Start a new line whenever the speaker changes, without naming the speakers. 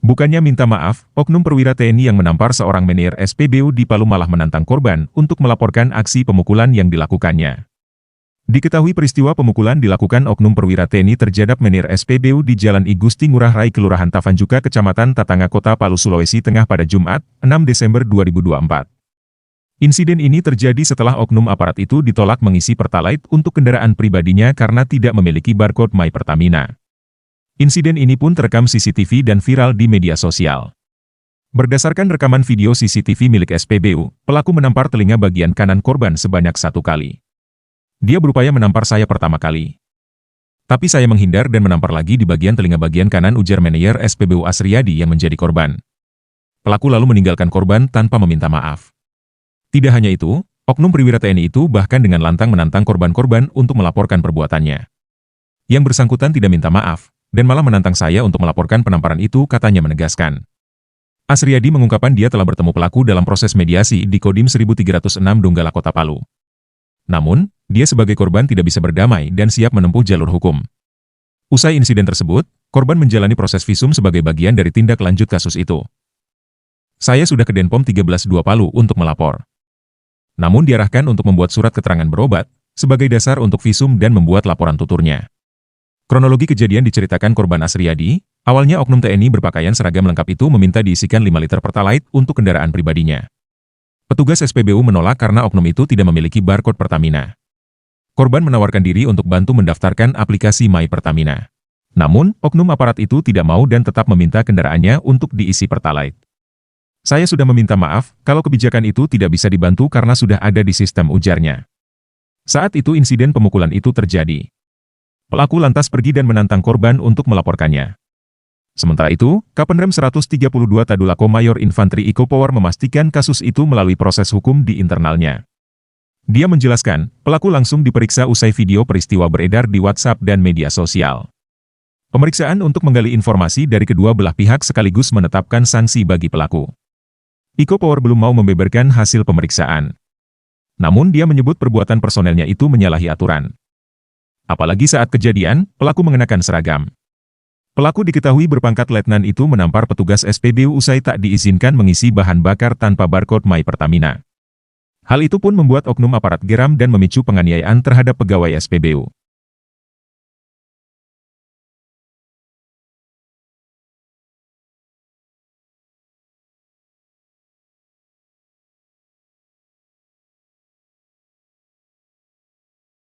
Bukannya minta maaf, oknum perwira TNI yang menampar seorang menir SPBU di Palu malah menantang korban untuk melaporkan aksi pemukulan yang dilakukannya. Diketahui peristiwa pemukulan dilakukan oknum perwira TNI terhadap menir SPBU di Jalan I Gusti Ngurah Rai Kelurahan Tavanjuka Kecamatan Tatanga Kota Palu Sulawesi Tengah pada Jumat, 6 Desember 2024. Insiden ini terjadi setelah oknum aparat itu ditolak mengisi Pertalite untuk kendaraan pribadinya karena tidak memiliki barcode My Pertamina. Insiden ini pun terekam CCTV dan viral di media sosial. Berdasarkan rekaman video CCTV milik SPBU, pelaku menampar telinga bagian kanan korban sebanyak 1 kali. Dia berupaya menampar saya pertama kali. Tapi saya menghindar dan menampar lagi di bagian telinga bagian kanan, ujar manajer SPBU Asriyadi yang menjadi korban. Pelaku lalu meninggalkan korban tanpa meminta maaf. Tidak hanya itu, oknum perwira TNI itu bahkan dengan lantang menantang korban-korban untuk melaporkan perbuatannya. Yang bersangkutan tidak minta maaf, dan malah menantang saya untuk melaporkan penamparan itu, katanya menegaskan. Asriyadi mengungkapkan dia telah bertemu pelaku dalam proses mediasi di Kodim 1306 Donggala Kota Palu. Namun, dia sebagai korban tidak bisa berdamai dan siap menempuh jalur hukum. Usai insiden tersebut, korban menjalani proses visum sebagai bagian dari tindak lanjut kasus itu. Saya sudah ke Denpom 13.2 Palu untuk melapor. Namun diarahkan untuk membuat surat keterangan berobat, sebagai dasar untuk visum dan membuat laporan tuturnya. Kronologi kejadian diceritakan korban Asriyadi, awalnya oknum TNI berpakaian seragam lengkap itu meminta diisikan 5 liter Pertalite untuk kendaraan pribadinya. Petugas SPBU menolak karena oknum itu tidak memiliki barcode Pertamina. Korban menawarkan diri untuk bantu mendaftarkan aplikasi My Pertamina. Namun, oknum aparat itu tidak mau dan tetap meminta kendaraannya untuk diisi Pertalite. Saya sudah meminta maaf kalau kebijakan itu tidak bisa dibantu karena sudah ada di sistem, ujarnya. Saat itu insiden pemukulan itu terjadi. Pelaku lantas pergi dan menantang korban untuk melaporkannya. Sementara itu, Kapenrem 132 Tadulako Mayor Infantri Iko Power memastikan kasus itu melalui proses hukum di internalnya. Dia menjelaskan, pelaku langsung diperiksa usai video peristiwa beredar di WhatsApp dan media sosial. Pemeriksaan untuk menggali informasi dari kedua belah pihak sekaligus menetapkan sanksi bagi pelaku. Iko Power belum mau membeberkan hasil pemeriksaan. Namun dia menyebut perbuatan personelnya itu menyalahi aturan. Apalagi saat kejadian, pelaku mengenakan seragam. Pelaku diketahui berpangkat letnan itu menampar petugas SPBU usai tak diizinkan mengisi bahan bakar tanpa barcode My Pertamina. Hal itu pun membuat oknum aparat geram dan memicu penganiayaan terhadap pegawai SPBU.